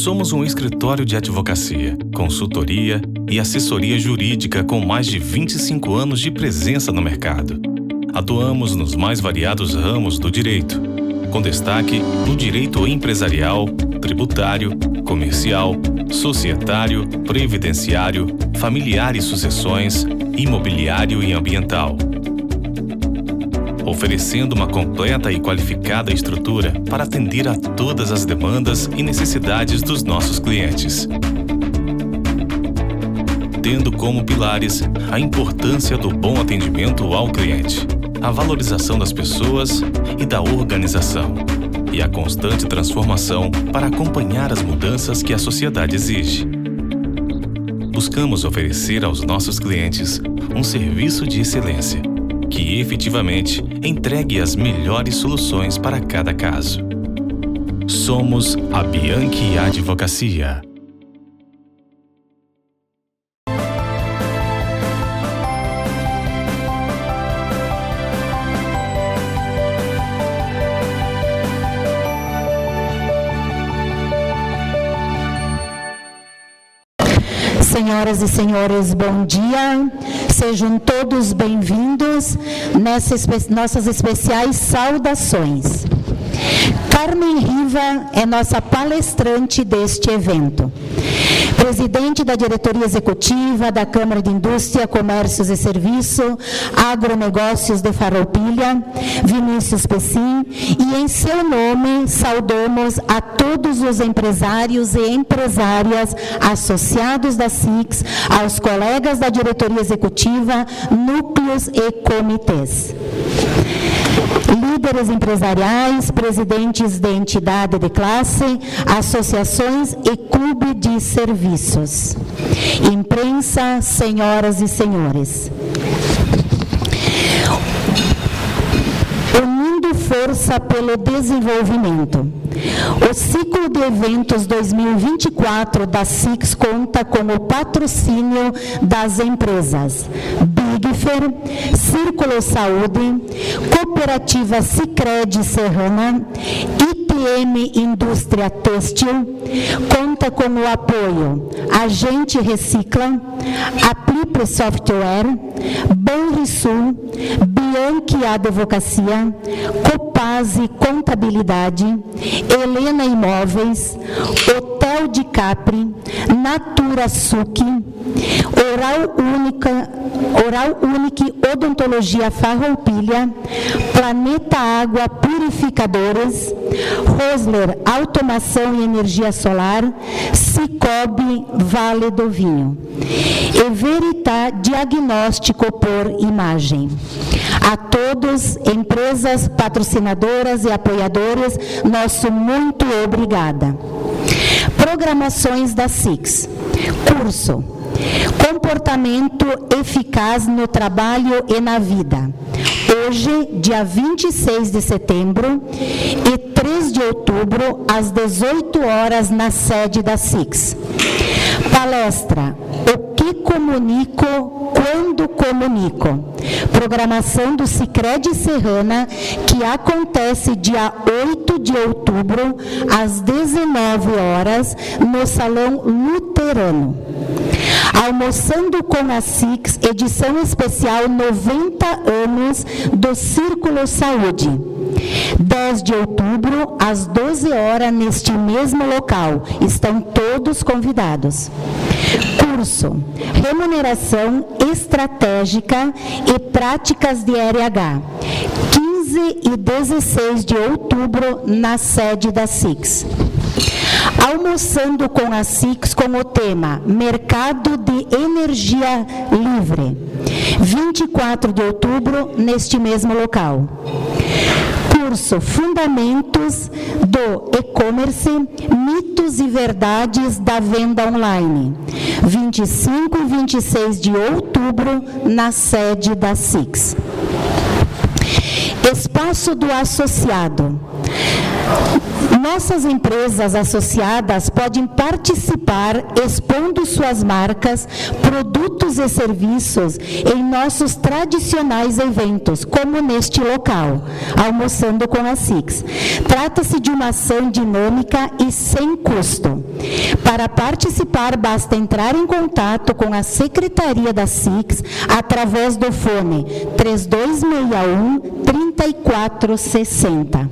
Somos um escritório de advocacia, consultoria e assessoria jurídica com mais de 25 anos de presença no mercado. Atuamos nos mais variados ramos do direito, com destaque no direito empresarial, tributário, comercial, societário, previdenciário, familiar e sucessões, imobiliário e ambiental. Oferecendo uma completa e qualificada estrutura para atender a todas as demandas e necessidades dos nossos clientes. Tendo como pilares a importância do bom atendimento ao cliente, a valorização das pessoas e da organização, e a constante transformação para acompanhar as mudanças que a sociedade exige. Buscamos oferecer aos nossos clientes um serviço de excelência, que efetivamente entregue as melhores soluções para cada caso. Somos a Bianchi Advocacia. Senhoras e senhores, bom dia. Sejam todos bem-vindos nessas nossas especiais saudações. Carmen Riva é nossa palestrante deste evento. Presidente da diretoria executiva da Câmara de Indústria, Comércios e Serviço, Agronegócios de Farroupilha, Vinícius Pessim, e em seu nome saudamos a todos os empresários e empresárias associados da SICS, aos colegas da diretoria executiva, núcleos e comitês. Líderes empresariais, presidentes de entidade de classe, associações e clube de serviços. Imprensa, senhoras e senhores. Unindo força pelo desenvolvimento. O ciclo de eventos 2024 da SICS conta com o patrocínio das empresas Bigfer, Círculo Saúde, Cooperativa Sicredi Serrana, ITM Indústria Têxtil, conta com o apoio Agente Recicla, Aplipe Software, Banrisul, Bianchi Advocacia, Copase Contabilidade, Helena Imóveis, Hotel de Capri, Natura Suc, Oral Unique Odontologia Farroupilha, Planeta Água Purificadores, Rosler Automação e Energia Solar, Cicobi Vale do Vinho e Veritá Diagnóstico por Imagem. A todos, empresas patrocinadoras e apoiadores, nosso muito obrigada. Programações da SICS. Curso Comportamento Eficaz no Trabalho e na Vida. Hoje, dia 26 de setembro e 3 de outubro, às 18 horas, na sede da SICS. Palestra: O que comunico quando comunico? Programação do Sicredi Serrana, que acontece dia 8 de outubro, às 19 horas, no Salão Luterano. Almoçando com a SICS, edição especial 90 anos do Círculo Saúde. 10 de outubro, às 12 horas, neste mesmo local. Estão todos convidados. Curso Remuneração Estratégica e Práticas de RH. 15 e 16 de outubro, na sede da SICS. Almoçando com a SICS, com o tema Mercado de Energia Livre. 24 de outubro, neste mesmo local. Curso Fundamentos do E-Commerce, Mitos e Verdades da Venda Online. 25 e 26 de outubro, na sede da SICS. Espaço do Associado. Nossas empresas associadas podem participar expondo suas marcas, produtos e serviços em nossos tradicionais eventos, como neste local, Almoçando com a SICS. Trata-se de uma ação dinâmica e sem custo. Para participar, basta entrar em contato com a Secretaria da SIX através do fone 3261-3460.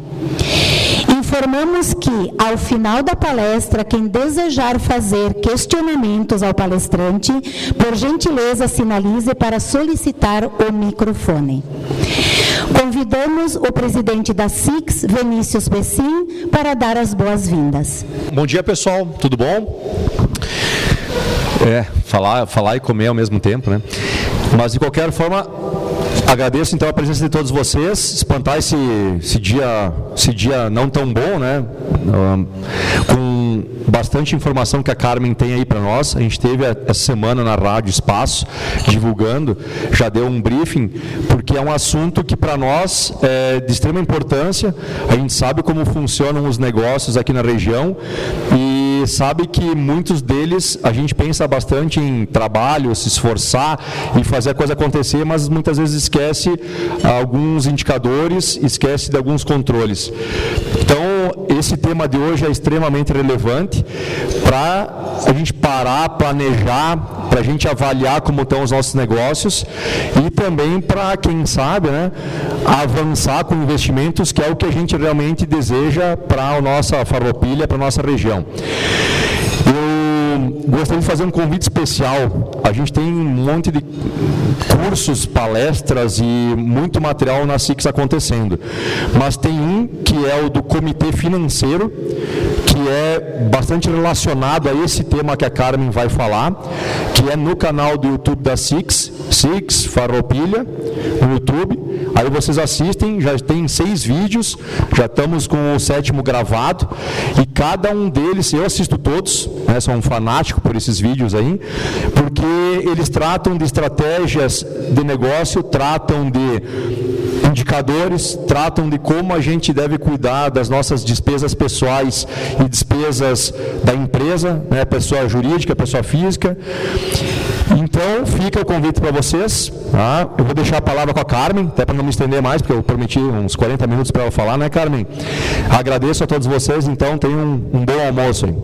Informamos que, ao final da palestra, quem desejar fazer questionamentos ao palestrante, por gentileza, sinalize para solicitar o microfone. Convidamos o presidente da SIX, Vinícius Pessim, para dar as boas-vindas. Bom dia, pessoal. Tudo bom? Falar e comer ao mesmo tempo, né? Mas, de qualquer forma, agradeço, então, a presença de todos vocês, espantar esse dia não tão bom, né? Com bastante informação que a Carmen tem aí para nós. A gente teve essa semana na Rádio Espaço, divulgando, já deu um briefing, porque é um assunto que para nós é de extrema importância. A gente sabe como funcionam os negócios aqui na região e sabe que muitos deles a gente pensa bastante em trabalho, se esforçar e fazer a coisa acontecer, mas muitas vezes esquece alguns indicadores, esquece de alguns controles. Então, esse tema de hoje é extremamente relevante para a gente parar, planejar, para a gente avaliar como estão os nossos negócios e também para, quem sabe, né, avançar com investimentos, que é o que a gente realmente deseja para a nossa Farroupilha, para a nossa região. Eu gostaria de fazer um convite especial. A gente tem um monte de cursos, palestras e muito material na SIX acontecendo. Mas tem um que é o do Comitê Financeiro, que é bastante relacionado a esse tema que a Carmen vai falar, que é no canal do YouTube da SIX Farroupilha, no YouTube. Aí vocês assistem, já tem 6 vídeos, já estamos com o 7º gravado, e cada um deles, eu assisto todos, né, sou um fanático por esses vídeos aí, porque eles tratam de estratégias de negócio, tratam de indicadores, tratam de como a gente deve cuidar das nossas despesas pessoais e despesas da empresa, né, pessoa jurídica, pessoa física. Então, fica o convite para vocês. Tá? Eu vou deixar a palavra com a Carmen, até para não me estender mais, porque eu prometi uns 40 minutos para ela falar, né, Carmen? Agradeço a todos vocês, então tenham um bom almoço aí.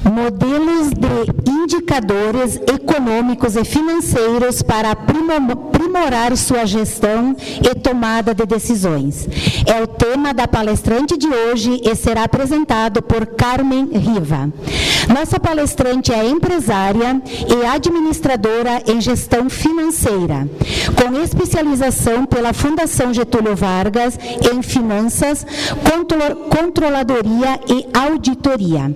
Modelos de indicadores econômicos e financeiros para aprimorar sua gestão e tomada de decisões. É o tema da palestrante de hoje e será apresentado por Carmen Riva. Nossa palestrante é empresária e administradora em gestão financeira, com especialização pela Fundação Getúlio Vargas em finanças, controladoria e auditoria.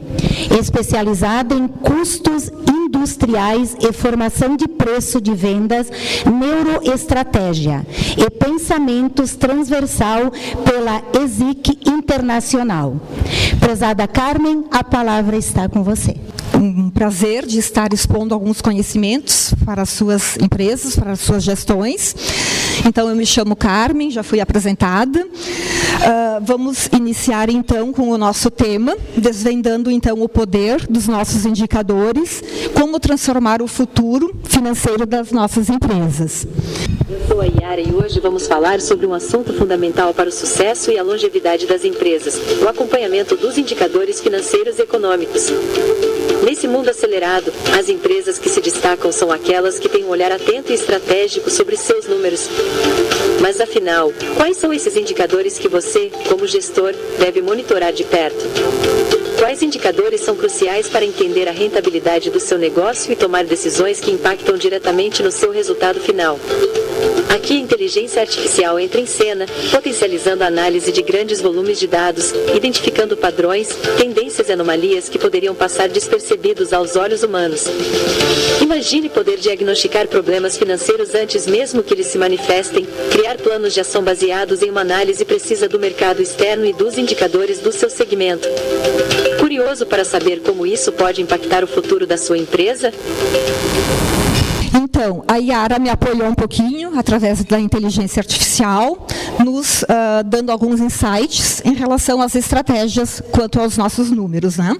Especializada em custos industriais e formação de preço de vendas, neuroestratégia e pensamentos transversal pela ESIC Internacional. Prezada Carmen, a palavra está com você. Um prazer de estar expondo alguns conhecimentos para as suas empresas, para as suas gestões. Então, eu me chamo Carmen, já fui apresentada. Vamos iniciar, então, com o nosso tema, desvendando, então, o poder dos nossos indicadores, como transformar o futuro financeiro das nossas empresas. Eu sou a Yara e hoje vamos falar sobre um assunto fundamental para o sucesso e a longevidade das empresas, o acompanhamento dos indicadores financeiros e econômicos. Nesse mundo acelerado, as empresas que se destacam são aquelas que têm um olhar atento e estratégico sobre seus números. Mas afinal, quais são esses indicadores que você, como gestor, deve monitorar de perto? Quais indicadores são cruciais para entender a rentabilidade do seu negócio e tomar decisões que impactam diretamente no seu resultado final? Aqui a inteligência artificial entra em cena, potencializando a análise de grandes volumes de dados, identificando padrões, tendências e anomalias que poderiam passar despercebidos aos olhos humanos. Imagine poder diagnosticar problemas financeiros antes mesmo que eles se manifestem, criar planos de ação baseados em uma análise precisa do mercado externo e dos indicadores do seu segmento. Curioso para saber como isso pode impactar o futuro da sua empresa? Então, a Yara me apoiou um pouquinho através da inteligência artificial, nos dando alguns insights em relação às estratégias quanto aos nossos números, né?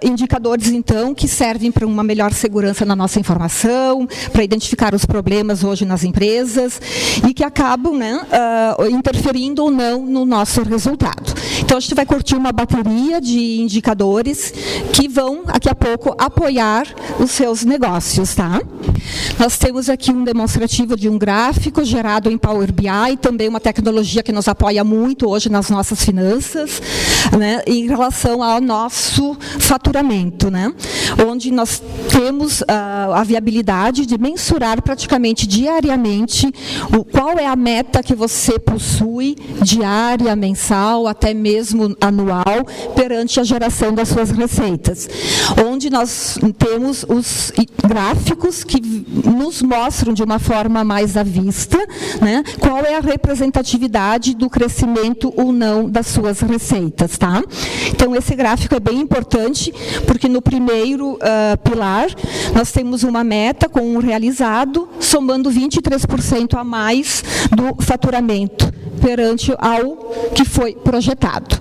Indicadores, então, que servem para uma melhor segurança na nossa informação, para identificar os problemas hoje nas empresas e que acabam, né, interferindo ou não no nosso resultado. Então, a gente vai curtir uma bateria de indicadores que vão, daqui a pouco, apoiar os seus negócios, tá? Nós temos aqui um demonstrativo de um gráfico gerado em Power BI, também uma tecnologia que nos apoia muito hoje nas nossas finanças, né, em relação ao nosso faturamento, né, onde nós temos a viabilidade de mensurar praticamente diariamente qual é a meta que você possui diária, mensal, até mesmo anual, perante a geração das suas receitas. Onde nós temos os gráficos que nos mostram de uma forma mais à vista, né, qual é a representatividade do crescimento ou não das suas receitas, tá? Então, esse gráfico é bem importante, porque no primeiro pilar, nós temos uma meta com um realizado, somando 23% a mais do faturamento perante ao que foi projetado.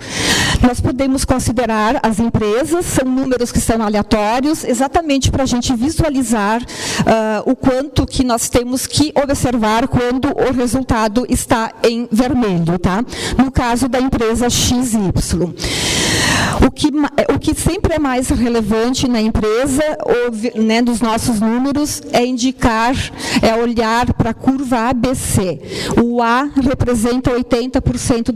Nós podemos considerar as empresas, são números que são aleatórios, exatamente para a gente visualizar o quanto que nós temos que observar quando o resultado está em vermelho, tá? No caso da empresa XY. O que sempre é mais relevante na empresa, né, dos nossos números, é indicar, é olhar para a curva ABC. O A representa 80%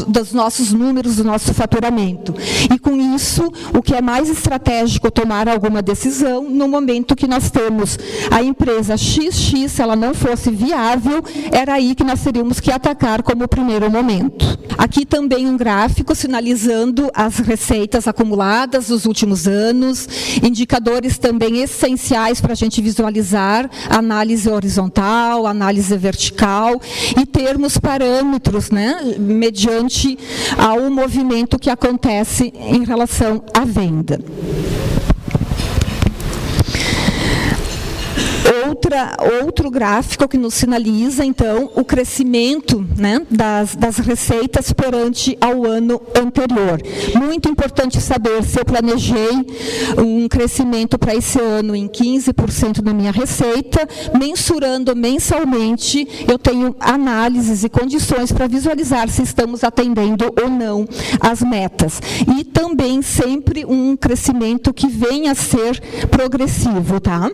dos nossos números, do nosso faturamento. E com isso, o que é mais estratégico tomar alguma decisão, no momento que nós temos a empresa XX, se ela não fosse viável, era aí que nós teríamos que atacar como primeiro momento. Aqui também um gráfico sinalizando as receitas acumuladas dos últimos anos, indicadores também essenciais para a gente visualizar, análise horizontal, análise vertical, e termos parâmetros, né, mediante ao movimento que acontece em relação à venda. Outro gráfico que nos sinaliza, então, o crescimento, né, das receitas perante ao ano anterior. Muito importante saber se eu planejei um crescimento para esse ano em 15% na minha receita, mensurando mensalmente, eu tenho análises e condições para visualizar se estamos atendendo ou não as metas. E também sempre um crescimento que venha a ser progressivo, tá?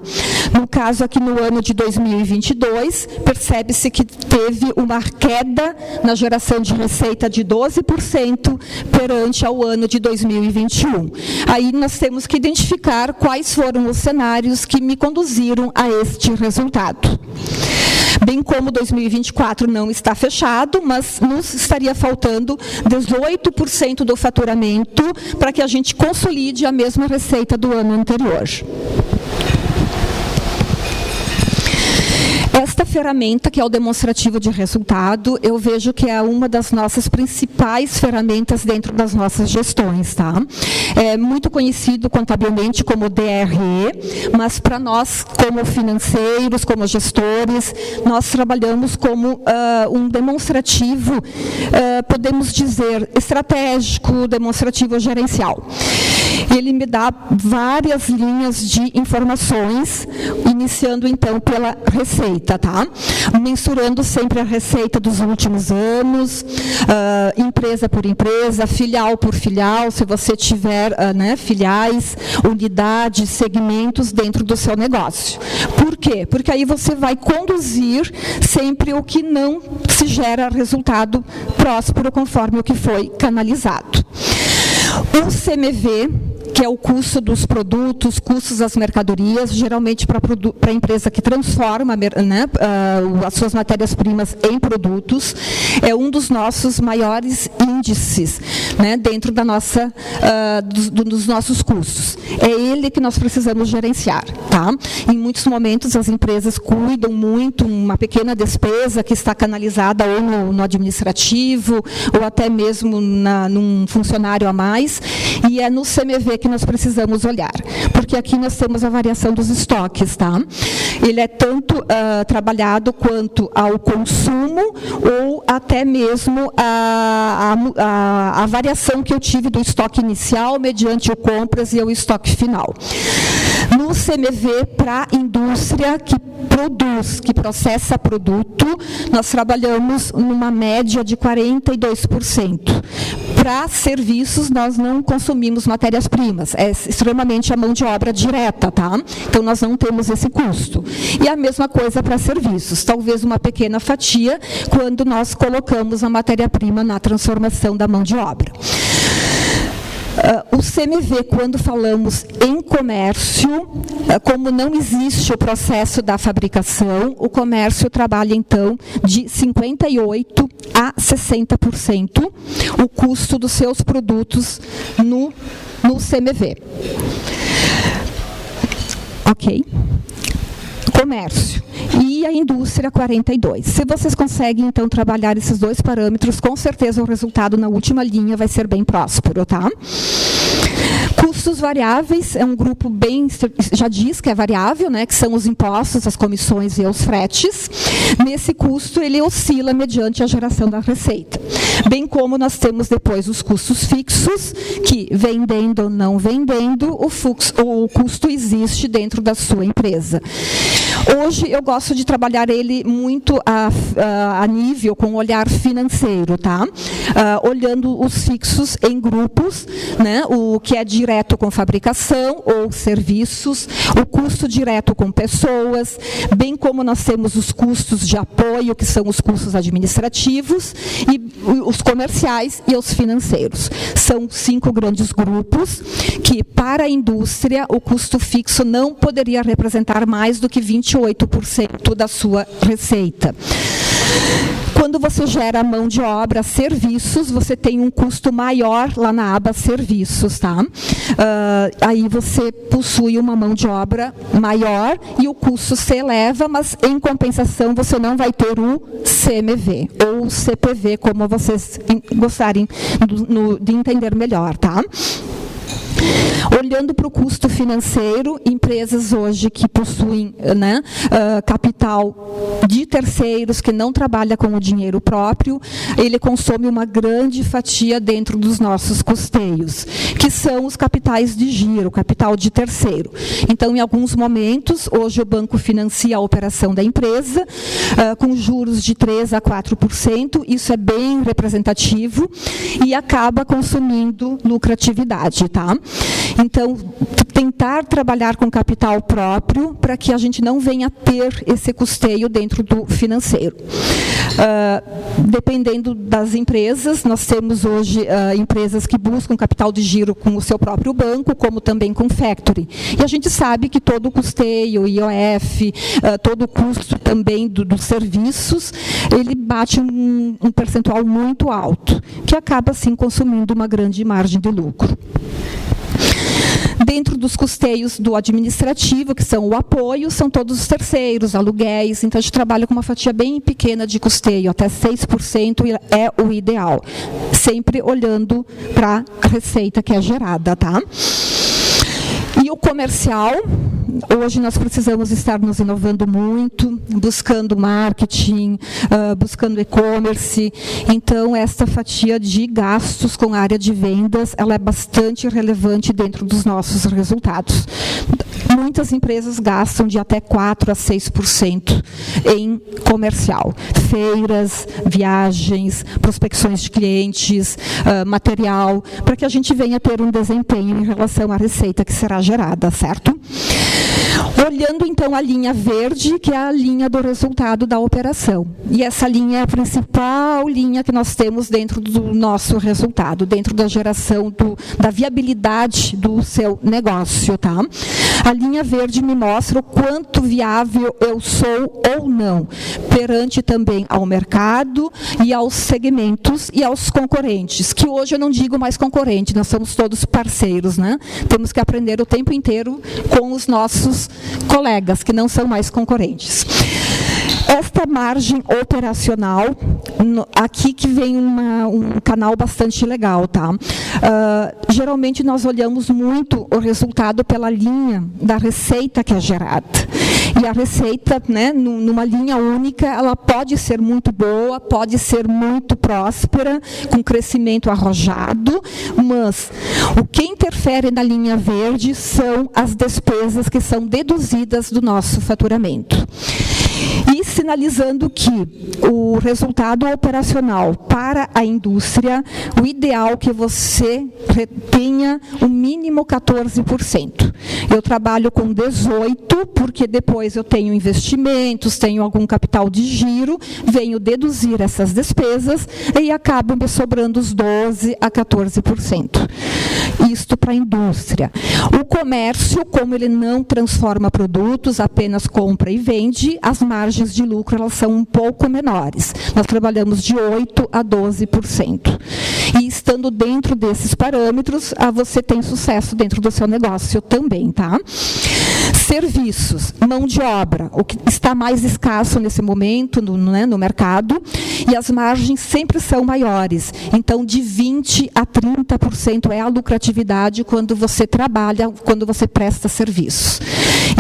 No caso aqui no ano de 2022, percebe-se que teve uma queda na geração de receita de 12% perante ao ano de 2021. Aí nós temos que identificar quais foram os cenários que me conduziram a este resultado. Bem como 2024 não está fechado, mas nos estaria faltando 18% do faturamento para que a gente consolide a mesma receita do ano anterior. Esta ferramenta, que é o demonstrativo de resultado, eu vejo que é uma das nossas principais ferramentas dentro das nossas gestões, tá? É muito conhecido contabilmente como DRE, mas para nós, como financeiros, como gestores, nós trabalhamos como um demonstrativo, podemos dizer, estratégico, demonstrativo gerencial. Ele me dá várias linhas de informações, iniciando então pela receita, tá? Mensurando sempre a receita dos últimos anos, empresa por empresa, filial por filial, se você tiver né, filiais, unidades, segmentos dentro do seu negócio. Por quê? Porque aí você vai conduzir sempre o que não se gera resultado próspero conforme o que foi canalizado. O CMV, que é o custo dos produtos, custos das mercadorias, geralmente para a empresa que transforma, né, as suas matérias-primas em produtos, é um dos nossos maiores índices, né, dentro da nossa, dos nossos custos. É ele que nós precisamos gerenciar, tá? Em muitos momentos as empresas cuidam muito, uma pequena despesa que está canalizada ou no administrativo, ou até mesmo num funcionário a mais, e é no CMV que nós precisamos olhar, porque aqui nós temos a variação dos estoques, tá? Ele é tanto trabalhado quanto ao consumo ou até mesmo a variação que eu tive do estoque inicial mediante o compras e o estoque final. No CMV, para a indústria que produz, que processa produto, nós trabalhamos numa média de 42%. Para serviços, nós não consumimos matérias-primas, é extremamente a mão de obra direta, tá? Então, nós não temos esse custo. E a mesma coisa para serviços, talvez uma pequena fatia quando nós colocamos a matéria-prima na transformação da mão de obra. O CMV, quando falamos em comércio, como não existe o processo da fabricação, o comércio trabalha, então, de 58% a 60% o custo dos seus produtos no CMV. Ok? Comércio. E a indústria, 42%. Se vocês conseguem, então, trabalhar esses dois parâmetros, com certeza o resultado na última linha vai ser bem próspero, tá? Custos variáveis, é um grupo bem, já diz que é variável, né, que são os impostos, as comissões e os fretes. Nesse custo, ele oscila mediante a geração da receita. Bem como nós temos depois os custos fixos, que vendendo ou não vendendo, o custo existe dentro da sua empresa. Hoje eu gosto de trabalhar ele muito a nível, com um olhar financeiro, tá? Olhando os fixos em grupos, né? O que é direto com fabricação ou serviços, o custo direto com pessoas, bem como nós temos os custos de apoio, que são os custos administrativos, e os comerciais e os financeiros. São 5 grandes grupos que, para a indústria, o custo fixo não poderia representar mais do que 28% da sua receita. Quando você gera mão de obra, serviços, você tem um custo maior lá na aba serviços, tá? Aí você possui uma mão de obra maior e o custo se eleva, mas em compensação você não vai ter o CMV ou o CPV, como vocês gostarem de entender melhor, tá? Olhando para o custo financeiro, empresas hoje que possuem, né, capital de terceiros, que não trabalha com o dinheiro próprio, ele consome uma grande fatia dentro dos nossos custeios, que são os capitais de giro, capital de terceiro. Então, em alguns momentos, hoje o banco financia a operação da empresa, com juros de 3% a 4%, isso é bem representativo e acaba consumindo lucratividade, tá? Então, tentar trabalhar com capital próprio para que a gente não venha ter esse custeio dentro do financeiro. Dependendo das empresas, nós temos hoje empresas que buscam capital de giro com o seu próprio banco, como também com factory. E a gente sabe que todo o custeio, IOF, todo o custo também dos serviços, ele bate um percentual muito alto, que acaba, assim, consumindo uma grande margem de lucro. Dentro dos custeios do administrativo, que são o apoio, são todos os terceiros, aluguéis, então a gente trabalha com uma fatia bem pequena de custeio, até 6% é o ideal, sempre olhando para a receita que é gerada, tá? E o comercial, hoje nós precisamos estar nos inovando muito, buscando marketing, buscando e-commerce. Então, esta fatia de gastos com a área de vendas, ela é bastante relevante dentro dos nossos resultados. Muitas empresas gastam de até 4% a 6% em comercial. Feiras, viagens, prospecções de clientes, material, para que a gente venha ter um desempenho em relação à receita que será gerada, certo? Olhando, então, a linha verde, que é a linha do resultado da operação. E essa linha é a principal linha que nós temos dentro do nosso resultado, dentro da geração da viabilidade do seu negócio, tá? A linha verde me mostra o quanto viável eu sou ou não, perante também ao mercado e aos segmentos e aos concorrentes, que hoje eu não digo mais concorrente, nós somos todos parceiros, né? Temos que aprender o tempo inteiro com os nossos colegas, que não são mais concorrentes. Esta margem operacional, aqui que vem um canal bastante legal, tá? Geralmente nós olhamos muito o resultado pela linha da receita que é gerada. E a receita, né, numa linha única, ela pode ser muito boa, pode ser muito próspera, com crescimento arrojado, mas o que interfere na linha verde são as despesas que são deduzidas do nosso faturamento. E sinalizando que o resultado operacional para a indústria, o ideal é que você tenha o mínimo 14%. Eu trabalho com 18%, porque depois eu tenho investimentos, tenho algum capital de giro, venho deduzir essas despesas e acabam me sobrando os 12% a 14%. Isto para a indústria. O comércio, como ele não transforma produtos, apenas compra e vende, as margens de lucro elas são um pouco menores. Nós trabalhamos de 8% a 12%. E estando dentro desses parâmetros, você tem sucesso dentro do seu negócio também, tá? Serviços, mão de obra, o que está mais escasso nesse momento no mercado, e as margens sempre são maiores. Então, de 20% a 30% é a lucratividade quando você trabalha, quando você presta serviços.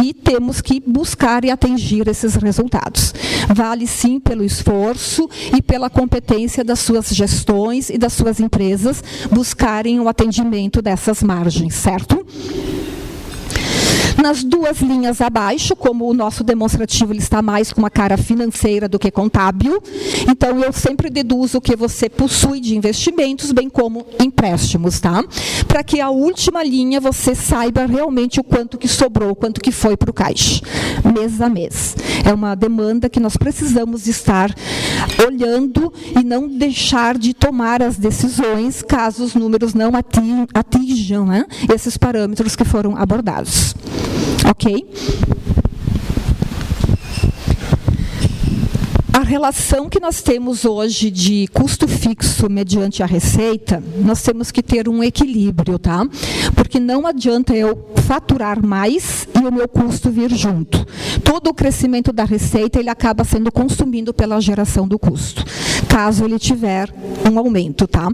E temos que buscar e atingir esses resultados. Vale sim pelo esforço e pela competência das suas gestões e das suas empresas buscarem o atendimento dessas margens, certo? Nas duas linhas abaixo, como o nosso demonstrativo ele está mais com uma cara financeira do que contábil, então eu sempre deduzo o que você possui de investimentos, bem como empréstimos, tá? Para que a última linha você saiba realmente o quanto que sobrou, o quanto que foi para o caixa, mês a mês. É uma demanda que nós precisamos estar olhando e não deixar de tomar as decisões caso os números não atinjam, né, esses parâmetros que foram abordados. Ok? A relação que nós temos hoje de custo fixo mediante a receita, nós temos que ter um equilíbrio, tá? Porque não adianta eu faturar mais e o meu custo vir junto. Todo o crescimento da receita, ele acaba sendo consumido pela geração do custo, caso ele tiver um aumento, tá?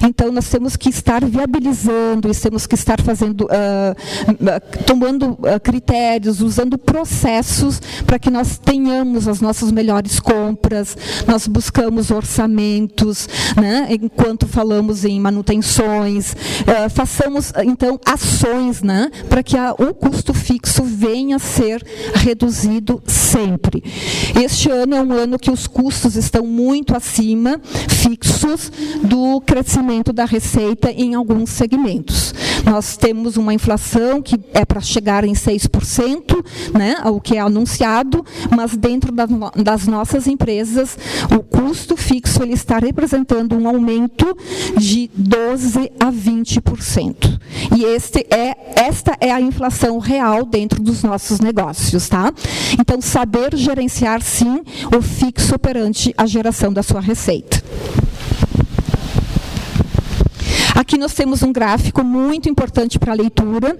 Então, nós temos que estar viabilizando, e temos que estar fazendo, tomando critérios, usando processos para que nós tenhamos as nossas melhores compras, nós buscamos orçamentos, né, enquanto falamos em manutenções, façamos, então, ações, né, para que o custo fixo venha a ser reduzido sempre. Este ano é um ano que os custos estão muito acima, fixos, do crescimento da receita em alguns segmentos. Nós temos uma inflação que é para chegar em 6%, né, o que é anunciado, mas dentro das nossas empresas, o custo fixo ele está representando um aumento de 12% a 20%. E esta é a inflação real dentro dos nossos negócios, tá? Então, saber gerenciar, sim, o fixo perante a geração da sua receita. Aqui nós temos um gráfico muito importante para a leitura,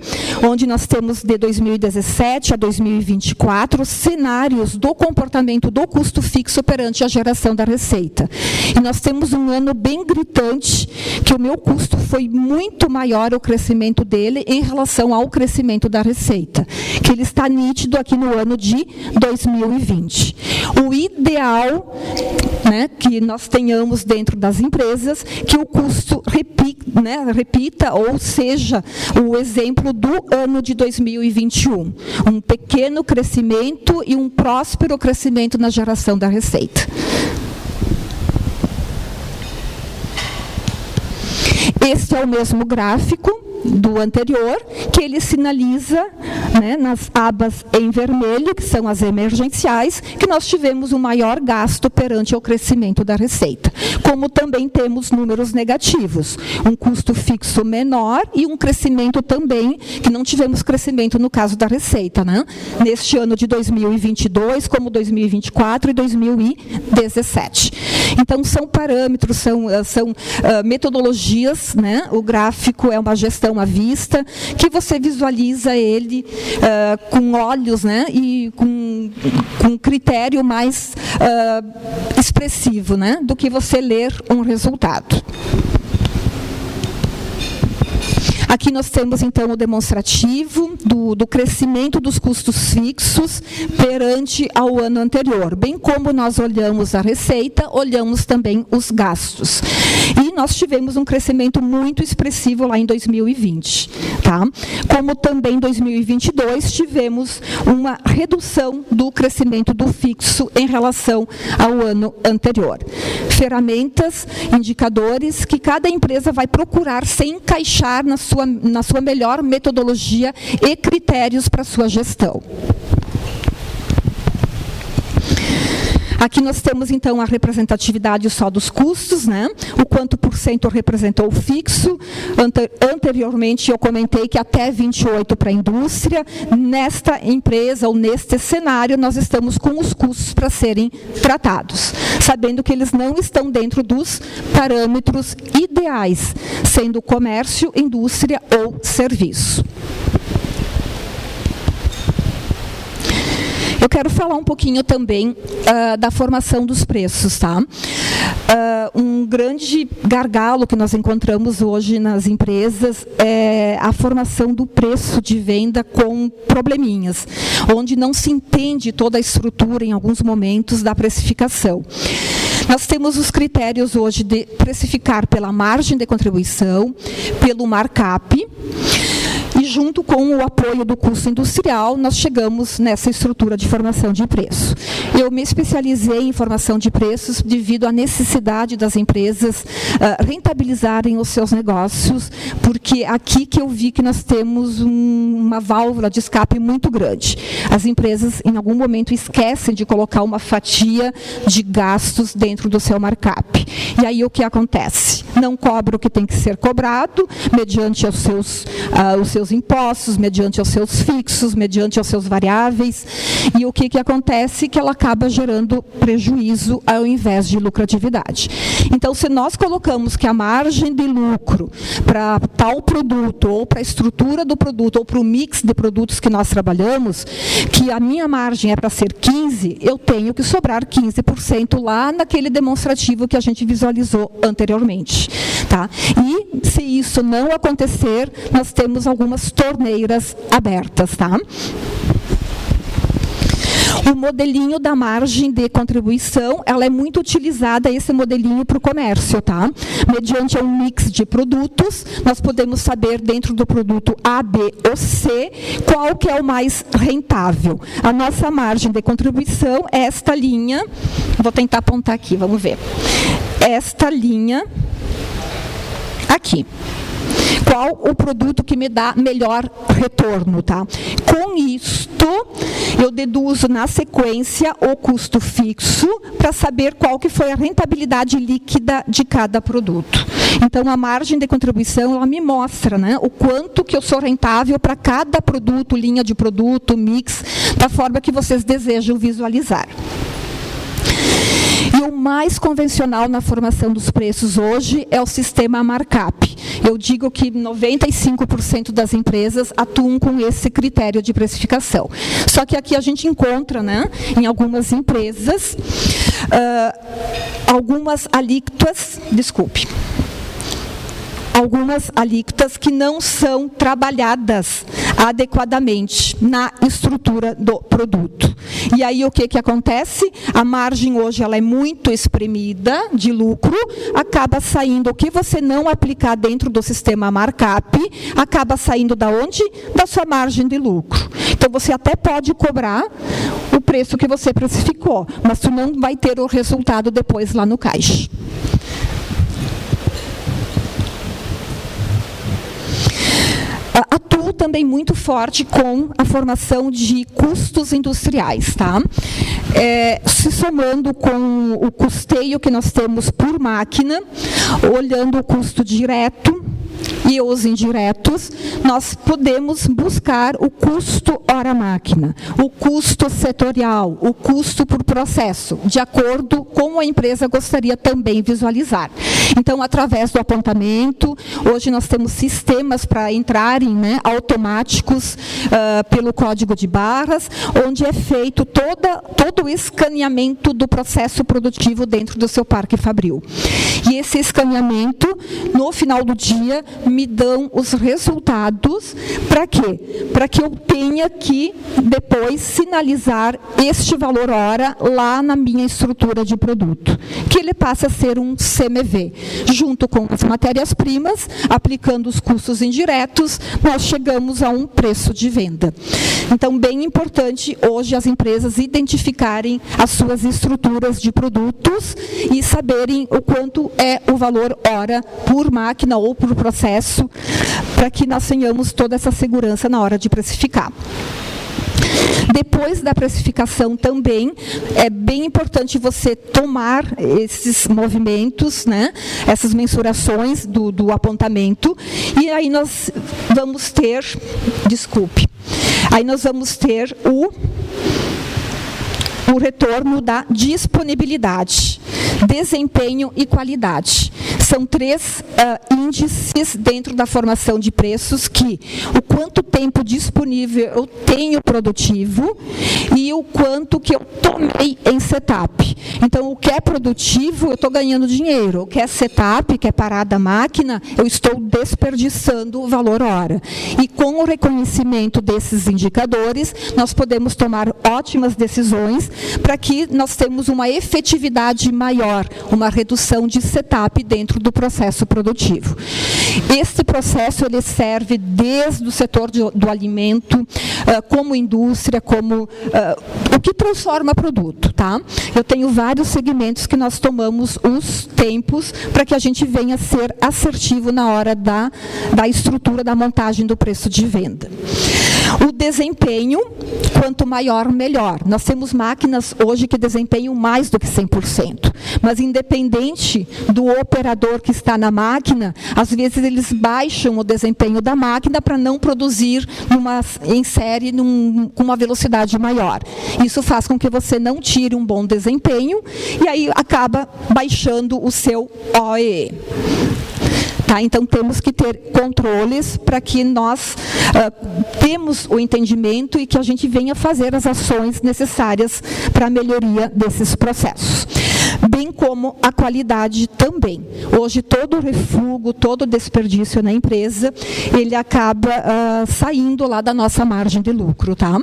onde nós temos de 2017 a 2024 cenários do comportamento do custo fixo perante a geração da receita. E nós temos um ano bem gritante, que o meu custo foi muito maior o crescimento dele em relação ao crescimento da receita, que ele está nítido aqui no ano de 2020. O ideal, né, que nós tenhamos dentro das empresas, que o custo repita, ou seja, o exemplo do ano de 2021. Um pequeno crescimento e um próspero crescimento na geração da receita. Este é o mesmo gráfico do anterior, que ele sinaliza, né, nas abas em vermelho, que são as emergenciais, que nós tivemos um maior gasto perante o crescimento da receita. Como também temos números negativos, um custo fixo menor e um crescimento também, que não tivemos crescimento no caso da receita, né? Neste ano de 2022, como 2024 e 2017. Então, são parâmetros, são metodologias, né? O gráfico é uma gestão à vista, que você visualiza ele com olhos, né, e com critério mais expressivo, né, do que você ler um resultado. Aqui nós temos, então, o demonstrativo do crescimento dos custos fixos perante ao ano anterior. Bem como nós olhamos a receita, olhamos também os gastos. E nós tivemos um crescimento muito expressivo lá em 2020. Tá? Como também em 2022 tivemos uma redução do crescimento do fixo em relação ao ano anterior. Ferramentas, indicadores que cada empresa vai procurar se encaixar na sua melhor metodologia e critérios para a sua gestão. Aqui nós temos, então, a representatividade só dos custos, né? O quanto por cento representou o fixo. Anteriormente, eu comentei que até 28% para a indústria. Nesta empresa, ou neste cenário, nós estamos com os custos para serem tratados, sabendo que eles não estão dentro dos parâmetros ideais, sendo comércio, indústria ou serviço. Eu quero falar um pouquinho também da formação dos preços, tá? Um grande gargalo que nós encontramos hoje nas empresas é a formação do preço de venda com probleminhas, onde não se entende toda a estrutura, em alguns momentos, da precificação. Nós temos os critérios hoje de precificar pela margem de contribuição, pelo markup, e junto com o apoio do custo industrial, nós chegamos nessa estrutura de formação de preço. Eu me especializei em formação de preços devido à necessidade das empresas rentabilizarem os seus negócios, porque aqui que eu vi que nós temos uma válvula de escape muito grande. As empresas, em algum momento, esquecem de colocar uma fatia de gastos dentro do seu markup. E aí o que acontece? Não cobra o que tem que ser cobrado, mediante os seus impostos, mediante os seus fixos, mediante os seus variáveis, e o que acontece? Que ela acaba gerando prejuízo ao invés de lucratividade. Então, se nós colocamos que a margem de lucro para tal produto, ou para a estrutura do produto, ou para o mix de produtos que nós trabalhamos, que a minha margem é para ser 15%, eu tenho que sobrar 15% lá naquele demonstrativo que a gente visualizou anteriormente. Tá? E, se isso não acontecer, nós temos algumas torneiras abertas. Tá? O modelinho da margem de contribuição, ela é muito utilizada, esse modelinho, para o comércio, tá? Mediante um mix de produtos, nós podemos saber dentro do produto A, B ou C, qual que é o mais rentável. A nossa margem de contribuição é esta linha, vou tentar apontar aqui, vamos ver. Esta linha aqui. Qual o produto que me dá melhor retorno, tá? Com isto, eu deduzo na sequência o custo fixo para saber qual que foi a rentabilidade líquida de cada produto. Então, a margem de contribuição, ela me mostra, né, o quanto que eu sou rentável para cada produto, linha de produto, mix, da forma que vocês desejam visualizar. E o mais convencional na formação dos preços hoje é o sistema markup. Eu digo que 95% das empresas atuam com esse critério de precificação. Só que aqui a gente encontra, né, em algumas empresas, algumas alíquotas que não são trabalhadas adequadamente na estrutura do produto. E aí o que acontece? A margem hoje ela é muito espremida de lucro, acaba saindo o que você não aplicar dentro do sistema markup, acaba saindo da onde? Da sua margem de lucro. Então você até pode cobrar o preço que você precificou, mas tu não vai ter o resultado depois lá no caixa. Atuo também muito forte com a formação de custos industriais, tá? Se somando com o custeio que nós temos por máquina, olhando o custo direto e os indiretos, nós podemos buscar o custo hora-máquina, o custo setorial, o custo por processo, de acordo com a empresa gostaria também visualizar. Então, através do apontamento, hoje nós temos sistemas para entrarem, né, automáticos pelo código de barras, onde é feito todo o escaneamento do processo produtivo dentro do seu parque fabril. E esse escaneamento, no final do dia, me dão os resultados. Para quê? Para que eu tenha que depois sinalizar este valor hora lá na minha estrutura de produto, que ele passa a ser um CMV. Junto com as matérias-primas, aplicando os custos indiretos, nós chegamos a um preço de venda. Então, bem importante hoje as empresas identificarem as suas estruturas de produtos e saberem o quanto é o valor hora por máquina ou por processo, para que nós tenhamos toda essa segurança na hora de precificar. Depois da precificação também, é bem importante você tomar esses movimentos, né, essas mensurações do apontamento, e aí nós vamos ter, aí nós vamos ter o retorno da disponibilidade, desempenho e qualidade. São 3 índices dentro da formação de preços, que o quanto tempo disponível eu tenho produtivo e o quanto que eu tomei em setup. Então, o que é produtivo, eu estou ganhando dinheiro. O que é setup, que é parada a máquina, eu estou desperdiçando o valor hora. E com o reconhecimento desses indicadores, nós podemos tomar ótimas decisões para que nós tenhamos uma efetividade maior, uma redução de setup dentro do processo produtivo. Este processo ele serve desde o setor do alimento, como indústria, como o que transforma produto, tá? Eu tenho vários segmentos que nós tomamos os tempos para que a gente venha a ser assertivo na hora da estrutura, da montagem do preço de venda. O desempenho, quanto maior, melhor. Nós temos máquinas hoje que desempenham mais do que 100%, mas independente do operador que está na máquina, às vezes eles baixam o desempenho da máquina para não produzir em série com uma velocidade maior. Isso faz com que você não tire um bom desempenho e aí acaba baixando o seu OEE. Tá? Então, temos que ter controles para que nós temos o entendimento e que a gente venha fazer as ações necessárias para a melhoria desses processos. Bem como a qualidade também. Hoje, todo o refúgio, todo o desperdício na empresa, ele acaba saindo lá da nossa margem de lucro. Tá?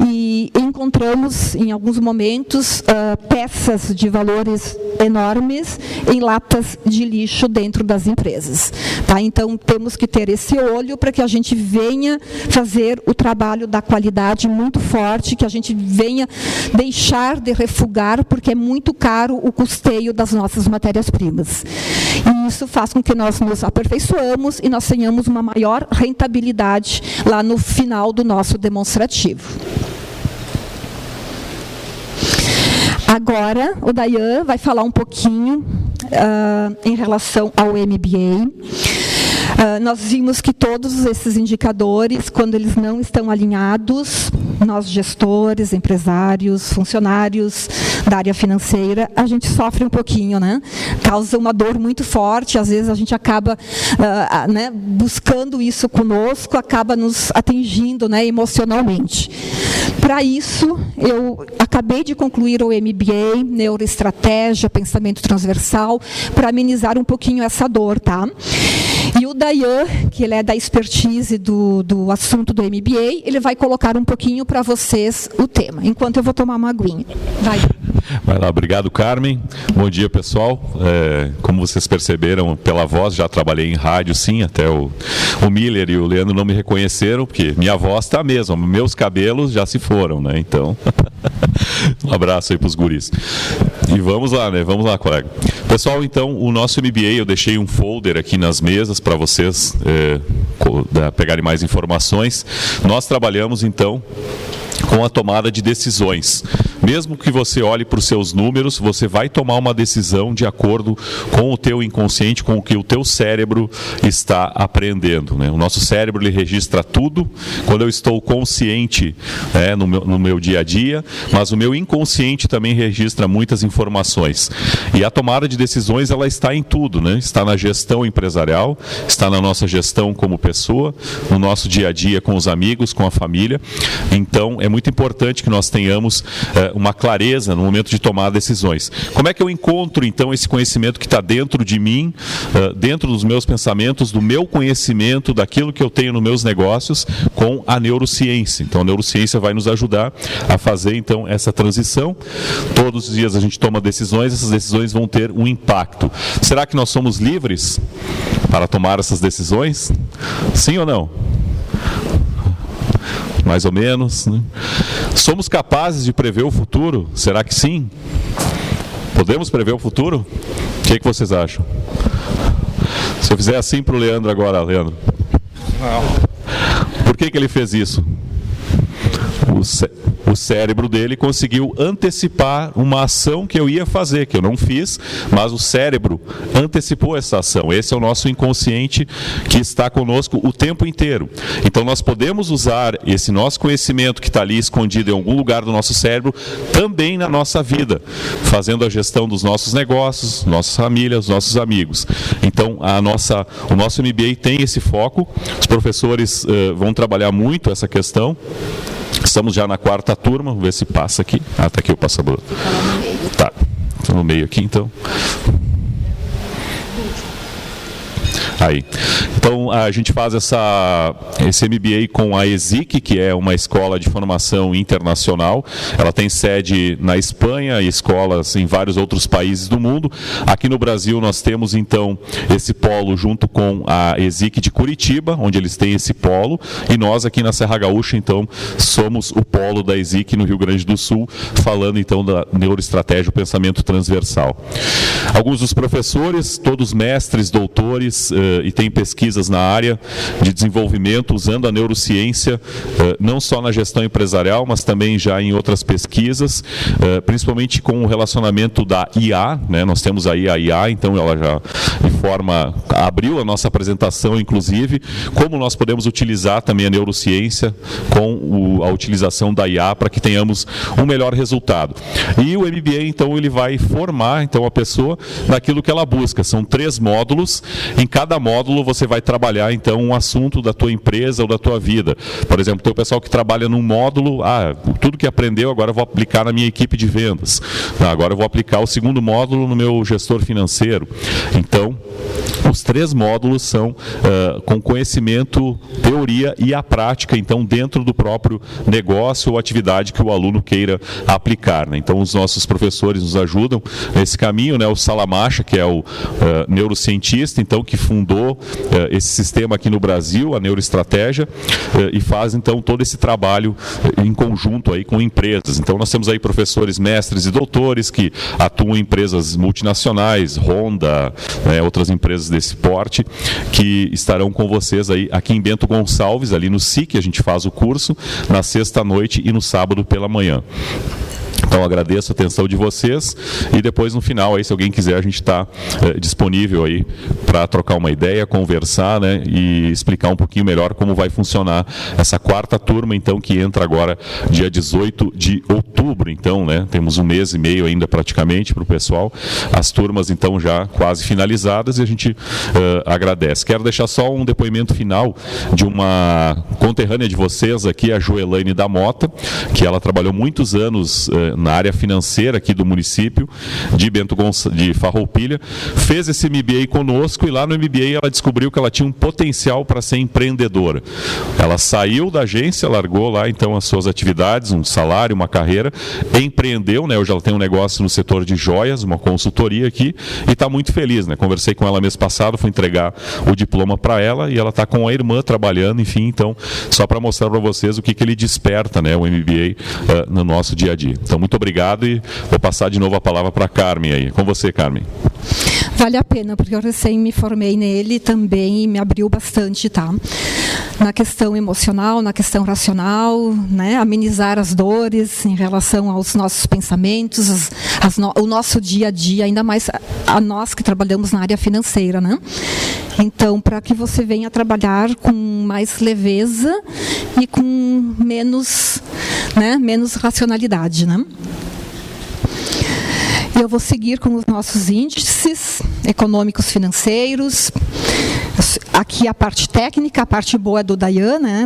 E encontramos, em alguns momentos, peças de valores enormes em latas de lixo dentro das empresas. Tá? Então, temos que ter esse olho para que a gente venha fazer o trabalho da qualidade muito forte, que a gente venha deixar de refugar, porque é muito caro o custeio das nossas matérias-primas. E isso faz com que nós nos aperfeiçoamos e nós tenhamos uma maior rentabilidade lá no final do nosso demonstrativo. Agora, o Dayan vai falar um pouquinho em relação ao MBA. Nós vimos que todos esses indicadores, quando eles não estão alinhados, nós gestores, empresários, funcionários da área financeira, a gente sofre um pouquinho, né? Causa uma dor muito forte, às vezes a gente acaba né, buscando isso conosco, acaba nos atingindo, né, emocionalmente. Para isso, eu acabei de concluir o MBA, Neuroestratégia, Pensamento Transversal, para amenizar um pouquinho essa dor, tá? E o Dayan, que ele é da expertise do assunto do MBA, ele vai colocar um pouquinho para vocês o tema, enquanto eu vou tomar uma aguinha. Vai lá, obrigado, Carmen. Bom dia, pessoal. Como vocês perceberam pela voz, já trabalhei em rádio, sim, até o Miller e o Leandro não me reconheceram, porque minha voz está a mesma, meus cabelos já se foram, né? Então, um abraço aí para os guris. E vamos lá, né? Vamos lá, colega. Pessoal, então, o nosso MBA, eu deixei um folder aqui nas mesas para vocês pegarem mais informações. Nós trabalhamos, então, com a tomada de decisões. Mesmo que você olhe para os seus números, você vai tomar uma decisão de acordo com o teu inconsciente, com o que o teu cérebro está aprendendo, né? O nosso cérebro, ele registra tudo quando eu estou consciente, no meu dia a dia, mas o meu inconsciente também registra muitas informações. E a tomada de decisões, ela está em tudo, né? Está na gestão empresarial, está na nossa gestão como pessoa, no nosso dia a dia com os amigos, com a família. Então, é muito importante que nós tenhamos uma clareza no momento de tomar decisões. Como é que eu encontro, então, esse conhecimento que está dentro de mim, dentro dos meus pensamentos, do meu conhecimento, daquilo que eu tenho nos meus negócios, com a neurociência? Então, a neurociência vai nos ajudar a fazer, então, essa transição. Todos os dias a gente toma decisões, essas decisões vão ter um impacto. Será que nós somos livres para tomar essas decisões? Sim ou não? Mais ou menos, né? Somos capazes de prever o futuro? Será que sim? Podemos prever o futuro? O que vocês acham? Se eu fizer assim para o Leandro agora, Leandro. Por que ele fez isso? O cérebro dele conseguiu antecipar uma ação que eu ia fazer, que eu não fiz, mas o cérebro antecipou essa ação. Esse é o nosso inconsciente que está conosco o tempo inteiro. Então nós podemos usar esse nosso conhecimento que está ali escondido em algum lugar do nosso cérebro, também na nossa vida, fazendo a gestão dos nossos negócios, nossas famílias, nossos amigos. Então o nosso MBA tem esse foco, os professores vão trabalhar muito essa questão. Estamos já na 4ª turma, vamos ver se passa aqui. Ah, está aqui o passador. Tá, estou no meio aqui então. Aí. Então, a gente faz esse MBA com a ESIC, que é uma escola de formação internacional. Ela tem sede na Espanha e escolas em vários outros países do mundo. Aqui no Brasil, nós temos, então, esse polo junto com a ESIC de Curitiba, onde eles têm esse polo. E nós, aqui na Serra Gaúcha, então, somos o polo da ESIC no Rio Grande do Sul, falando, então, da neuroestratégia, o pensamento transversal. Alguns dos professores, todos mestres, doutores, e tem pesquisas na área de desenvolvimento usando a neurociência, não só na gestão empresarial, mas também já em outras pesquisas, principalmente com o relacionamento da IA, né? Nós temos aí a IA, então ela já abriu a nossa apresentação, inclusive, como nós podemos utilizar também a neurociência com a utilização da IA para que tenhamos um melhor resultado. E o MBA, então, ele vai formar, então, a pessoa naquilo que ela busca. São 3 módulos, em cada módulo você vai trabalhar, então, um assunto da tua empresa ou da tua vida. Por exemplo, tem o pessoal que trabalha num módulo, tudo que aprendeu agora eu vou aplicar na minha equipe de vendas. Agora eu vou aplicar o 2º módulo no meu gestor financeiro. Então, os 3 módulos são com conhecimento, teoria e a prática, então, dentro do próprio negócio ou atividade que o aluno queira aplicar, né? Então, os nossos professores nos ajudam nesse caminho, né? O Salamacha, que é o neurocientista, então, que fundou esse sistema aqui no Brasil, a neuroestratégia, e faz, então, todo esse trabalho em conjunto aí com empresas. Então, nós temos aí professores, mestres e doutores que atuam em empresas multinacionais, Honda, né, outras empresas desse porte, que estarão com vocês aí aqui em Bento Gonçalves, ali no SIC, a gente faz o curso, na sexta à noite e no sábado pela manhã. Então, agradeço a atenção de vocês e depois, no final, aí, se alguém quiser, a gente está disponível aí para trocar uma ideia, conversar, né, e explicar um pouquinho melhor como vai funcionar essa 4ª turma, então, que entra agora dia 18 de outubro. Então, né, temos 1 mês e meio ainda praticamente para o pessoal. As turmas, então, já quase finalizadas e a gente agradece. Quero deixar só um depoimento final de uma conterrânea de vocês aqui, a Joelaine da Mota, que ela trabalhou muitos anos na área financeira aqui do município de Farroupilha, fez esse MBA conosco e lá no MBA ela descobriu que ela tinha um potencial para ser empreendedora. Ela saiu da agência, largou lá então as suas atividades, um salário, uma carreira, empreendeu, né? Hoje ela tem um negócio no setor de joias, uma consultoria aqui e está muito feliz, né? Conversei com ela mês passado, fui entregar o diploma para ela e ela está com a irmã trabalhando, enfim, então só para mostrar para vocês o que ele desperta, né? O MBA no nosso dia a dia. Então, muito obrigado e vou passar de novo a palavra para a Carmen aí. Com você, Carmen. Vale a pena, porque eu recém me formei nele também e me abriu bastante, tá? Na questão emocional, na questão racional, né? Amenizar as dores em relação aos nossos pensamentos, o nosso dia a dia, ainda mais a nós que trabalhamos na área financeira, né? Então, para que você venha trabalhar com mais leveza e com menos racionalidade, né? Eu vou seguir com os nossos índices econômicos financeiros. Aqui a parte técnica, a parte boa é do Dayan, né?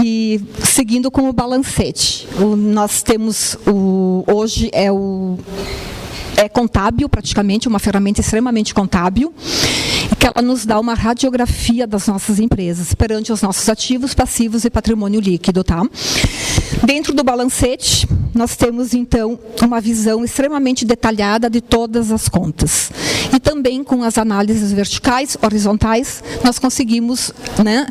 E seguindo com o balancete, nós temos hoje é contábil praticamente, uma ferramenta extremamente contábil, que ela nos dá uma radiografia das nossas empresas perante os nossos ativos, passivos e patrimônio líquido, tá? Dentro do balancete, nós temos então uma visão extremamente detalhada de todas as contas. E também com as análises verticais, horizontais, nós conseguimos, né,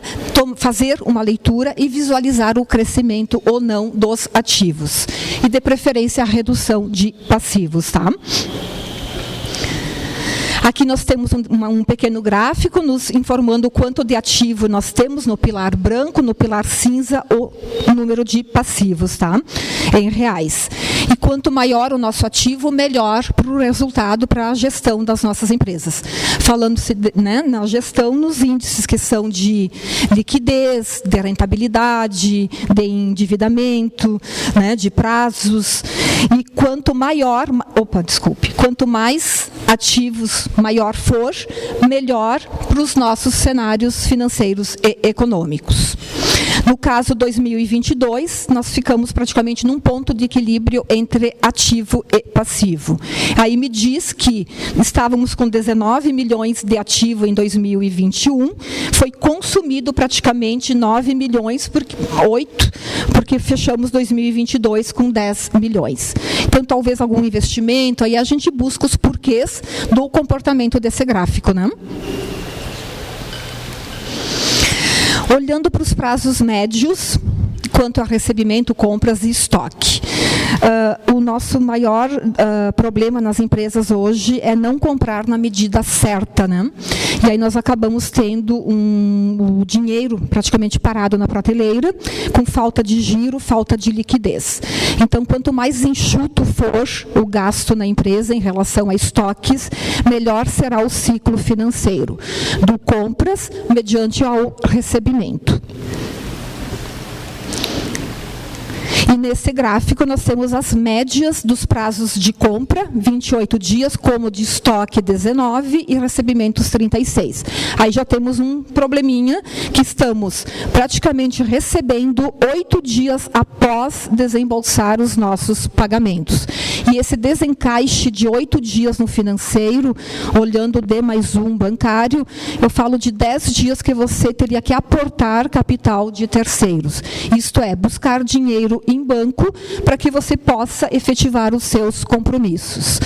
fazer uma leitura e visualizar o crescimento ou não dos ativos. E de preferência a redução de passivos, tá? Aqui nós temos um pequeno gráfico nos informando o quanto de ativo nós temos no pilar branco, no pilar cinza, o número de passivos, tá? Em reais. E quanto maior o nosso ativo, melhor para o resultado, para a gestão das nossas empresas. Falando-se, né, na gestão, nos índices que são de liquidez, de rentabilidade, de endividamento, né, de prazos. E quanto quanto mais ativos maior for, melhor para os nossos cenários financeiros e econômicos. No caso 2022, nós ficamos praticamente num ponto de equilíbrio entre ativo e passivo. Aí me diz que estávamos com 19 milhões de ativo em 2021, foi consumido praticamente 9 milhões, 8, porque fechamos 2022 com 10 milhões. Então, talvez algum investimento, aí a gente busca os porquês do comportamento desse gráfico, né? Olhando para os prazos médios, quanto a recebimento, compras e estoque. O nosso maior problema nas empresas hoje é não comprar na medida certa, né? E aí nós acabamos tendo o dinheiro praticamente parado na prateleira, com falta de giro, falta de liquidez. Então, quanto mais enxuto for o gasto na empresa em relação a estoques, melhor será o ciclo financeiro do compras mediante ao recebimento. E nesse gráfico nós temos as médias dos prazos de compra, 28 dias, como de estoque 19 e recebimentos 36. Aí já temos um probleminha que estamos praticamente recebendo 8 dias após desembolsar os nossos pagamentos. E esse desencaixe de 8 dias no financeiro, olhando o D+1 bancário, eu falo de 10 dias que você teria que aportar capital de terceiros. Isto é, buscar dinheiro em banco para que você possa efetivar os seus compromissos.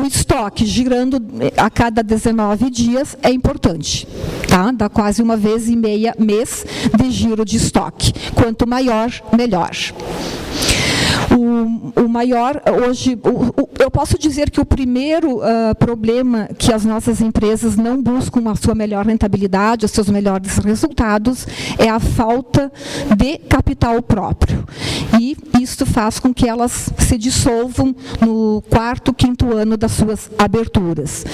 O estoque girando a cada 19 dias é importante, tá? Dá quase 1,5 mês de giro de estoque. Quanto maior, melhor. O maior, hoje, eu posso dizer que o primeiro problema que as nossas empresas não buscam a sua melhor rentabilidade, os seus melhores resultados, é a falta de capital próprio. E isto faz com que elas se dissolvam no 4º, 5º ano das suas aberturas.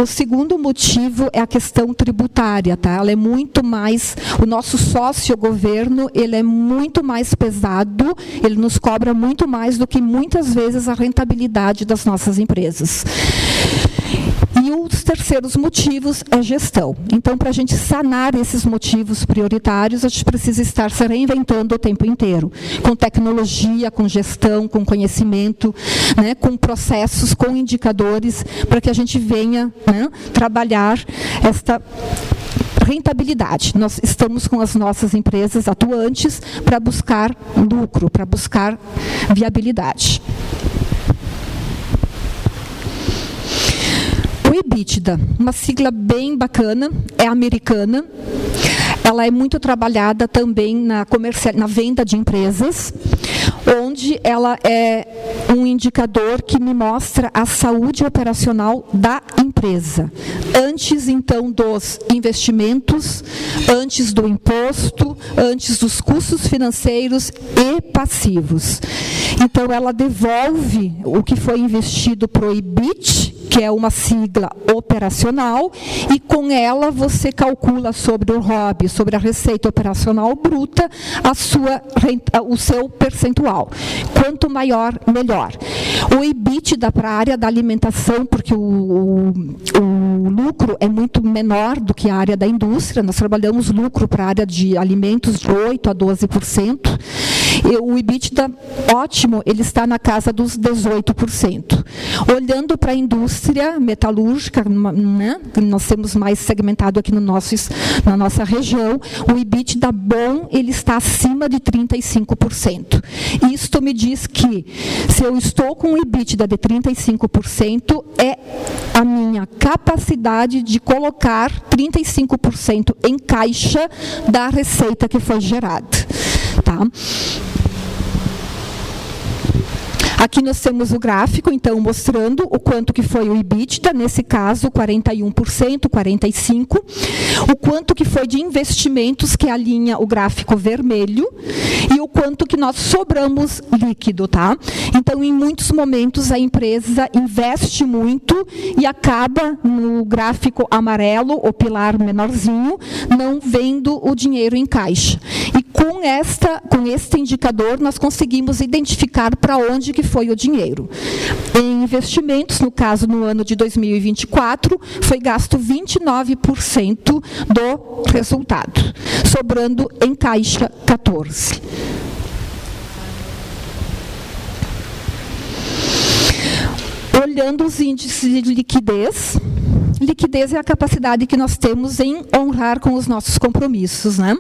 O segundo motivo é a questão tributária, tá? Ela é muito mais, o nosso sócio governo, ele é muito mais pesado, ele nos cobra muito mais do que muitas vezes a rentabilidade das nossas empresas. E os terceiros motivos é gestão. Então, para a gente sanar esses motivos prioritários, a gente precisa estar se reinventando o tempo inteiro, com tecnologia, com gestão, com conhecimento, né, com processos, com indicadores, para que a gente venha, né, trabalhar esta rentabilidade. Nós estamos com as nossas empresas atuantes para buscar lucro, para buscar viabilidade. O EBITDA, uma sigla bem bacana, é americana. Ela é muito trabalhada também na venda de empresas, onde ela é um indicador que me mostra a saúde operacional da empresa. Antes, então, dos investimentos, antes do imposto, antes dos custos financeiros e passivos. Então, ela devolve o que foi investido para o EBIT, que é uma sigla operacional, e com ela você calcula sobre o ROB, sobre a receita operacional bruta, o seu percentual. Quanto maior, melhor. O EBITDA para a área da alimentação, porque o lucro é muito menor do que a área da indústria, nós trabalhamos lucro para a área de alimentos de 8% a 12%, e o EBITDA, ótimo, ele está na casa dos 18%. Olhando para a indústria metalúrgica, né, que nós temos mais segmentado aqui na nossa região, o EBITDA bom, ele está acima de 35%. Isto me diz que, se eu estou com um EBITDA de 35%, é a minha capacidade de colocar 35% em caixa da receita que foi gerada. Tá? Aqui nós temos o gráfico, então, mostrando o quanto que foi o EBITDA, nesse caso, 41%, 45%, o quanto que foi de investimentos, que é a linha, o gráfico vermelho, e o quanto que nós sobramos líquido, tá? Então, em muitos momentos, a empresa investe muito e acaba, no gráfico amarelo, o pilar menorzinho, não vendo o dinheiro em caixa. E com este indicador, nós conseguimos identificar para onde que foi o dinheiro. Em investimentos, no caso, no ano de 2024, foi gasto 29% do resultado, sobrando em caixa 14%. Olhando os índices de liquidez, liquidez é a capacidade que nós temos em honrar com os nossos compromissos, né?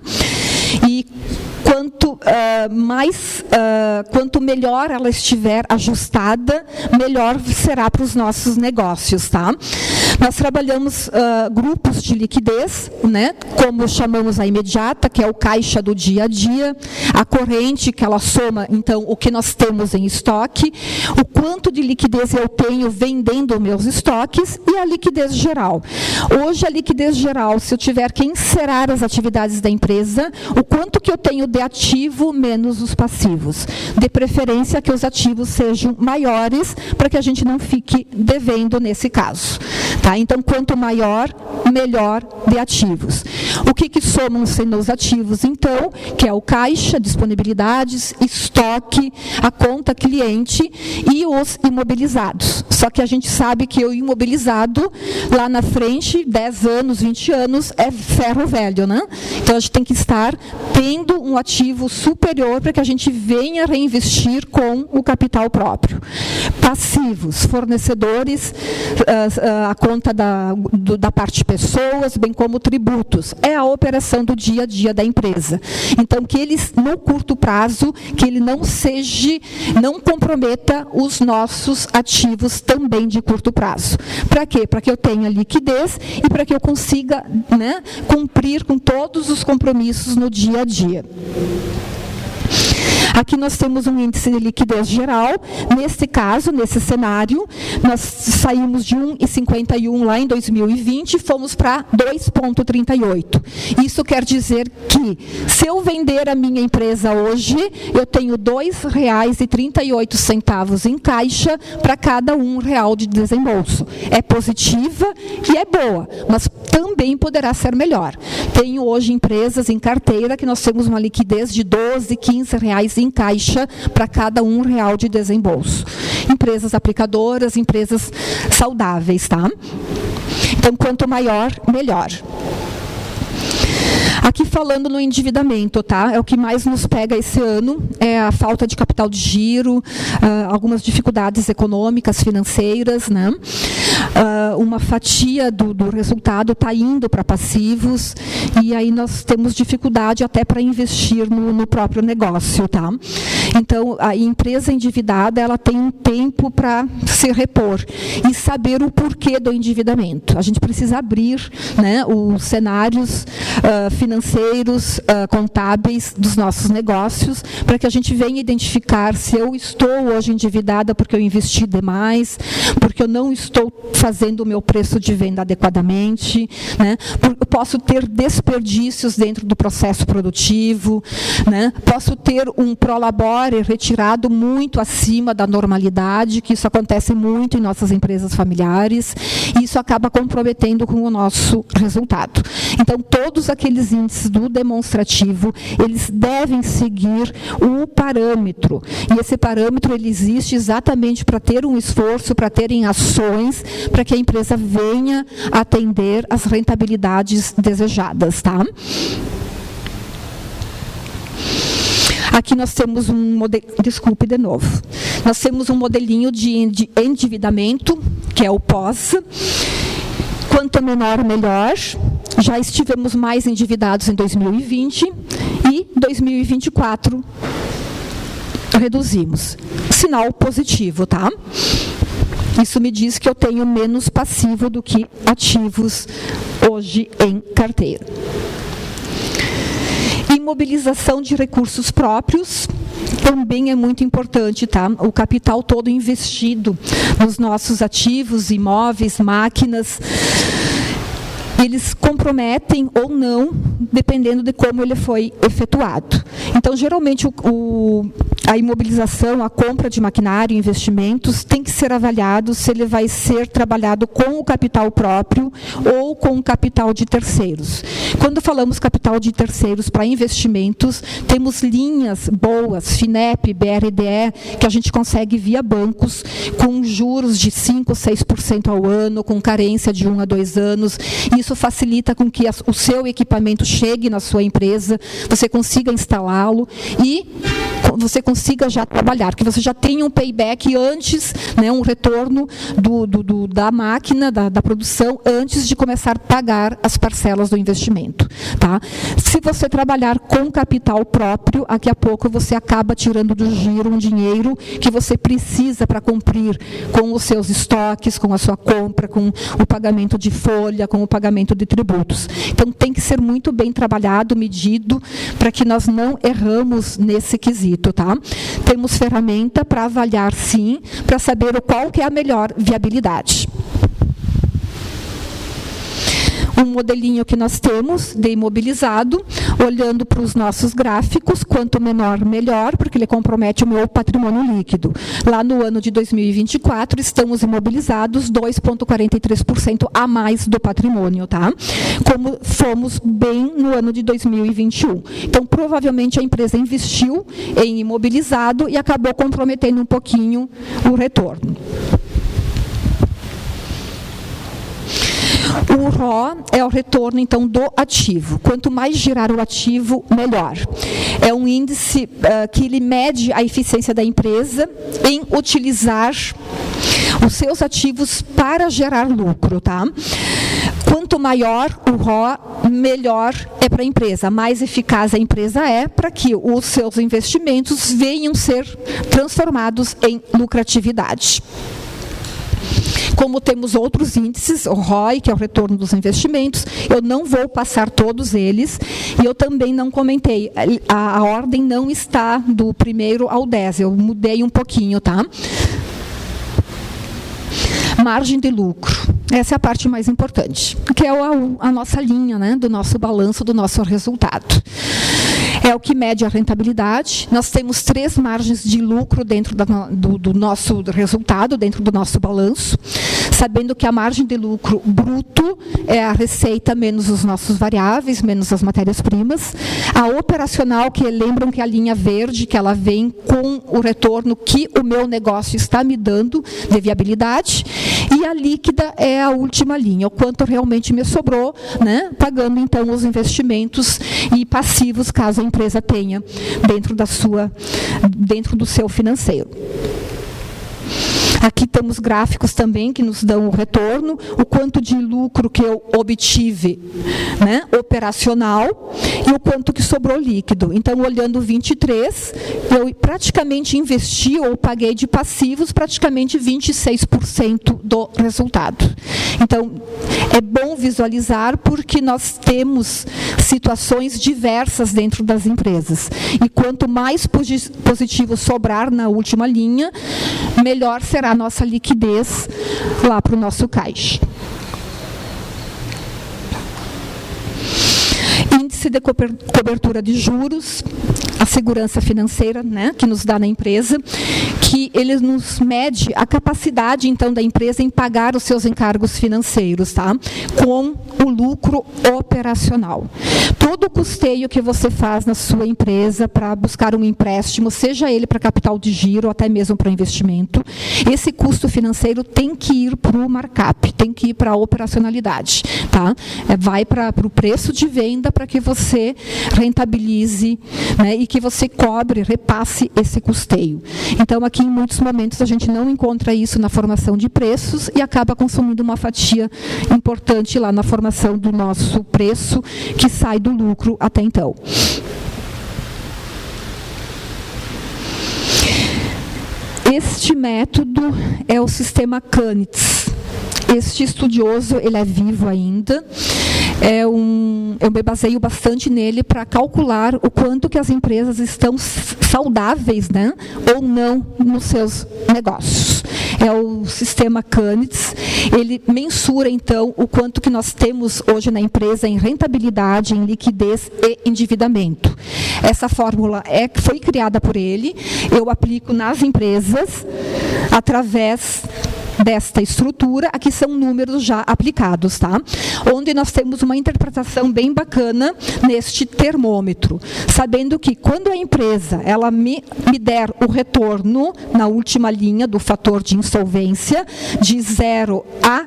E quanto melhor ela estiver ajustada, melhor será para os nossos negócios, tá? Nós trabalhamos grupos de liquidez, né? Como chamamos a imediata, que é o caixa do dia a dia, a corrente, que ela soma, então, o que nós temos em estoque, o quanto de liquidez eu tenho vendendo meus estoques, e a liquidez geral. Hoje, a liquidez geral, se eu tiver que encerrar as atividades da empresa, o quanto que eu tenho de ativo menos os passivos. De preferência que os ativos sejam maiores, para que a gente não fique devendo nesse caso. Tá? Então, quanto maior, melhor de ativos. O que somam-se nos ativos, então? Que é o caixa, disponibilidades, estoque, a conta cliente e os imobilizados. Só que a gente sabe que o imobilizado, lá na frente, 10 anos, 20 anos, é ferro velho, né? Então, a gente tem que estar tendo um ativo superior para que a gente venha reinvestir com o capital próprio. Passivos, fornecedores, a conta da parte pessoas, bem como tributos. É a operação do dia a dia da empresa. Então, que eles, no curto prazo, que ele não comprometa os nossos ativos também de curto prazo. Para quê? Para que eu tenha liquidez e para que eu consiga, né, cumprir com todos os compromissos no dia a dia. Aqui nós temos um índice de liquidez geral. Nesse caso, nesse cenário, nós saímos de 1,51 lá em 2020 e fomos para 2,38. Isso quer dizer que, se eu vender a minha empresa hoje, eu tenho R$ 2,38 em caixa para cada R$1 de desembolso. É positiva e é boa, mas também poderá ser melhor. Tenho hoje empresas em carteira que nós temos uma liquidez de R$ 12, R$ 15 em caixa para cada R$1 de desembolso. Empresas aplicadoras, empresas saudáveis, tá? Então, quanto maior, melhor. Aqui falando no endividamento, tá? É o que mais nos pega esse ano, é a falta de capital de giro, algumas dificuldades econômicas, financeiras, né? Uma fatia do resultado está indo para passivos, e aí nós temos dificuldade até para investir no próprio negócio, tá? Então, a empresa endividada, ela tem um tempo para se repor e saber o porquê do endividamento. A gente precisa abrir, né, os cenários financeiros, contábeis dos nossos negócios, para que a gente venha identificar se eu estou hoje endividada porque eu investi demais, porque eu não estou fazendo o meu preço de venda adequadamente, né? Eu posso ter desperdícios dentro do processo produtivo, né? Posso ter um prolabore retirado muito acima da normalidade, que isso acontece muito em nossas empresas familiares, e isso acaba comprometendo com o nosso resultado. Então, todos aqueles índices do demonstrativo, eles devem seguir o parâmetro, e esse parâmetro ele existe exatamente para ter um esforço, para terem ações, para que a empresa venha atender as rentabilidades desejadas, tá? Aqui nós temos um modelo, desculpe de novo, nós temos um modelinho de endividamento, que é o pós. Quanto menor, melhor. Já estivemos mais endividados em 2020 e 2024 reduzimos. Sinal positivo, tá? Isso me diz que eu tenho menos passivo do que ativos hoje em carteira. Imobilização de recursos próprios também é muito importante, tá? O capital todo investido nos nossos ativos, imóveis, máquinas, eles comprometem ou não, dependendo de como ele foi efetuado. Então, geralmente, a imobilização, a compra de maquinário, investimentos, tem que ser avaliado se ele vai ser trabalhado com o capital próprio ou com o capital de terceiros. Quando falamos capital de terceiros para investimentos, temos linhas boas, FINEP, BRDE, que a gente consegue via bancos, com juros de 5%, 6% ao ano, com carência de 1 a 2 anos. Isso facilita com que o seu equipamento chegue na sua empresa, você consiga instalá-lo e você consiga já trabalhar, que você já tenha um payback antes, né, um retorno da máquina, da produção, antes de começar a pagar as parcelas do investimento. Tá? Se você trabalhar com capital próprio, daqui a pouco você acaba tirando do giro um dinheiro que você precisa para cumprir com os seus estoques, com a sua compra, com o pagamento de folha, com o pagamento de tributos. Então, tem que ser muito bem trabalhado, medido, para que nós não erramos nesse quesito. Tá? Temos ferramenta para avaliar, sim, para saber qual que é a melhor viabilidade. Um modelinho que nós temos de imobilizado, olhando para os nossos gráficos, quanto menor, melhor, porque ele compromete o meu patrimônio líquido. Lá no ano de 2024, estamos imobilizados 2,43% a mais do patrimônio, tá? Como fomos bem no ano de 2021. Então, provavelmente, a empresa investiu em imobilizado e acabou comprometendo um pouquinho o retorno. O RO é o retorno, então, do ativo. Quanto mais girar o ativo, melhor. É um índice que ele mede a eficiência da empresa em utilizar os seus ativos para gerar lucro. Tá? Quanto maior o RO, melhor é para a empresa. Mais eficaz a empresa é para que os seus investimentos venham ser transformados em lucratividade. Como temos outros índices, o ROI, que é o retorno dos investimentos, eu não vou passar todos eles, e eu também não comentei, a ordem não está do 1º ao 10, eu mudei um pouquinho, tá? Margem de lucro. Essa é a parte mais importante, que é a nossa linha, né, do nosso balanço, do nosso resultado. É o que mede a rentabilidade. Nós temos 3 margens de lucro dentro do nosso resultado, dentro do nosso balanço, sabendo que a margem de lucro bruto é a receita menos os nossos variáveis, menos as matérias-primas. A operacional, que lembram que a linha verde, que ela vem com o retorno que o meu negócio está me dando de viabilidade. E a líquida é a última linha, o quanto realmente me sobrou, né, pagando então os investimentos e passivos, caso a empresa tenha dentro do seu financeiro. Aqui temos gráficos também que nos dão o retorno, o quanto de lucro que eu obtive, né, operacional, e o quanto que sobrou líquido. Então, olhando 23, eu praticamente investi ou paguei de passivos praticamente 26% do resultado. Então, é bom visualizar porque nós temos situações diversas dentro das empresas. E quanto mais positivo sobrar na última linha, melhor será a nossa liquidez lá para o nosso caixa. Índice de cobertura de juros, a segurança financeira, né, que nos dá na empresa, que ele nos mede a capacidade, então, da empresa em pagar os seus encargos financeiros, tá? Com o lucro operacional. Todo o custeio que você faz na sua empresa para buscar um empréstimo, seja ele para capital de giro ou até mesmo para investimento, esse custo financeiro tem que ir para o markup, tem que ir para a operacionalidade, tá? Vai para o preço de venda para que você rentabilize, né, e que você cobre, repasse esse custeio. Então, aqui em muitos momentos a gente não encontra isso na formação de preços e acaba consumindo uma fatia importante lá na formação do nosso preço, que sai do lucro até então. Este método é o sistema Canitz. Este estudioso, ele é vivo ainda. Eu me baseio bastante nele para calcular o quanto que as empresas estão saudáveis, né, ou não nos seus negócios. É o sistema Canitz. Ele mensura, então, o quanto que nós temos hoje na empresa em rentabilidade, em liquidez e endividamento. Essa fórmula foi criada por ele, eu aplico nas empresas através desta estrutura. Aqui são números já aplicados, tá? Onde nós temos uma interpretação bem bacana neste termômetro, sabendo que quando a empresa ela me der o retorno na última linha do fator de insolvência de 0 a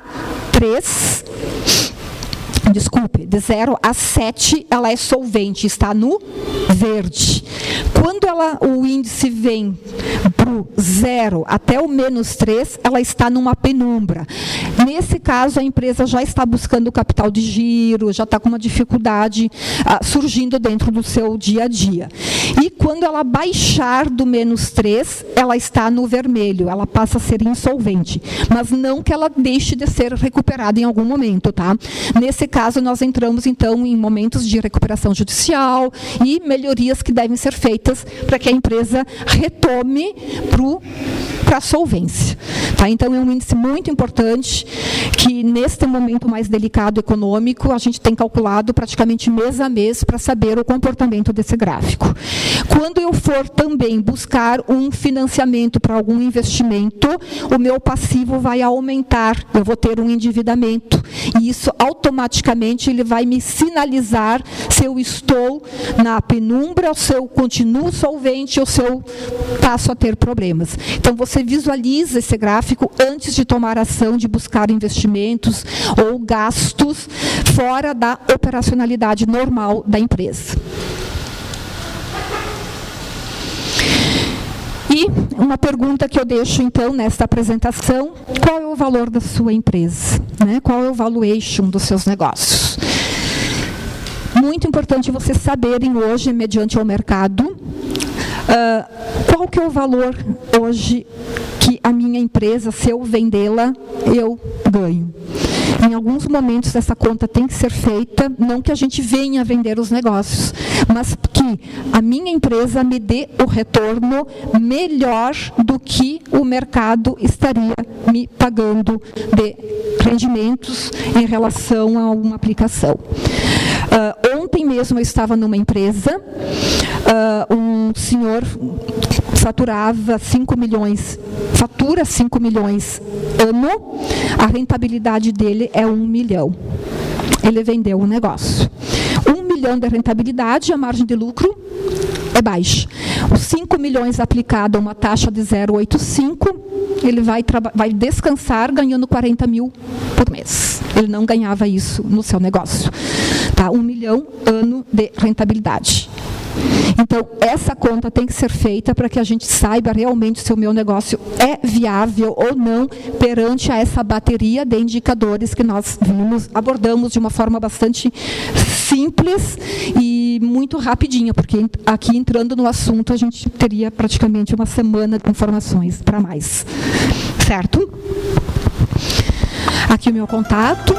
3, de 0 a 7, ela é solvente, está no verde. Quando o índice vem para o 0 até o -3, ela está numa penumbra. Nesse caso, a empresa já está buscando capital de giro, já está com uma dificuldade surgindo dentro do seu dia a dia. E quando ela baixar do -3, ela está no vermelho, ela passa a ser insolvente. Mas não que ela deixe de ser recuperada em algum momento, tá? Nesse caso, nós entramos, então, em momentos de recuperação judicial e melhorias que devem ser feitas para que a empresa retome para a solvência. Tá? Então, é um índice muito importante que, neste momento mais delicado econômico, a gente tem calculado praticamente mês a mês para saber o comportamento desse gráfico. Quando eu for também buscar um financiamento para algum investimento, o meu passivo vai aumentar, eu vou ter um endividamento. E isso, automaticamente, ele vai me sinalizar se eu estou na penumbra, se eu continuo solvente ou se eu passo a ter problemas. Então, você visualiza esse gráfico antes de tomar ação de buscar investimentos ou gastos fora da operacionalidade normal da empresa. E uma pergunta que eu deixo, então, nesta apresentação: qual é o valor da sua empresa? Né? Qual é o valuation dos seus negócios? Muito importante vocês saberem hoje, mediante o mercado, qual que é o valor hoje que a minha empresa, se eu vendê-la, eu ganho. Em alguns momentos essa conta tem que ser feita, não que a gente venha vender os negócios, mas que a minha empresa me dê o retorno melhor do que o mercado estaria me pagando de rendimentos em relação a uma aplicação. Ontem mesmo eu estava numa empresa, um senhor faturava 5 milhões, fatura 5 milhões ano, a rentabilidade dele é 1 milhão. Ele vendeu o negócio. 1 milhão de rentabilidade, a margem de lucro é baixa. Os 5 milhões aplicado a uma taxa de 0,85, ele vai descansar ganhando 40 mil por mês. Ele não ganhava isso no seu negócio. Tá? 1 milhão ano de rentabilidade. Então, essa conta tem que ser feita para que a gente saiba realmente se o meu negócio é viável ou não perante a essa bateria de indicadores que nós abordamos de uma forma bastante simples e e muito rapidinho, porque aqui entrando no assunto a gente teria praticamente uma semana de informações para mais, certo? Aqui o meu contato.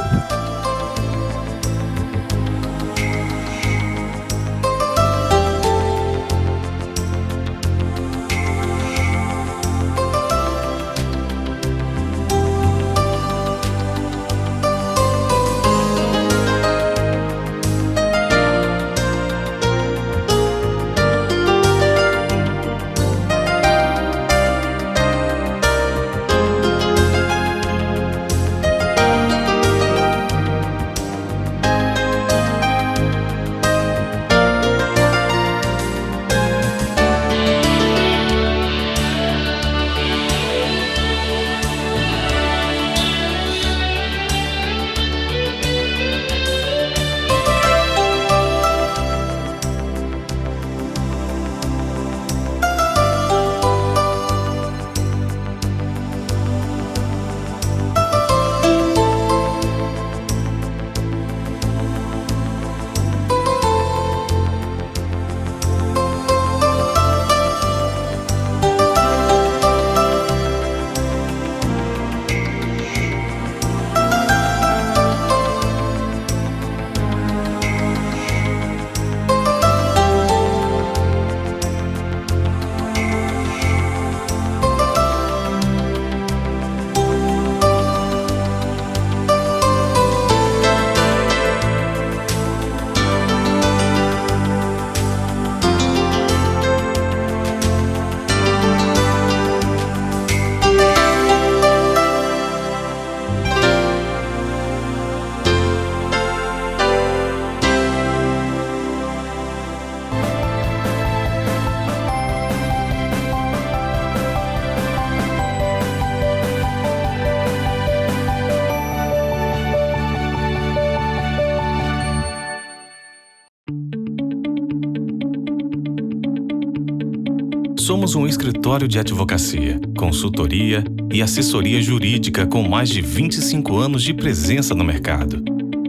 Somos um escritório de advocacia, consultoria e assessoria jurídica com mais de 25 anos de presença no mercado.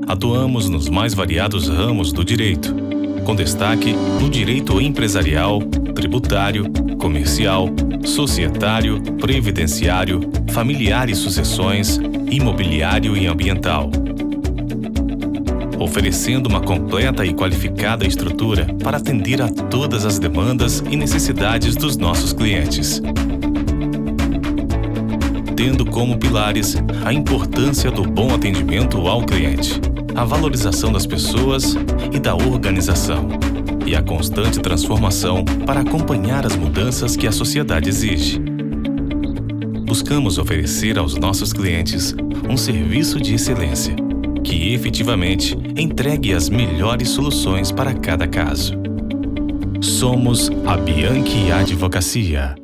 Atuamos nos mais variados ramos do direito, com destaque no direito empresarial, tributário, comercial, societário, previdenciário, familiar e sucessões, imobiliário e ambiental. Oferecendo uma completa e qualificada estrutura para atender a todas as demandas e necessidades dos nossos clientes. Tendo como pilares a importância do bom atendimento ao cliente, a valorização das pessoas e da organização, e a constante transformação para acompanhar as mudanças que a sociedade exige. Buscamos oferecer aos nossos clientes um serviço de excelência, que efetivamente entregue as melhores soluções para cada caso. Somos a Bianchi Advocacia.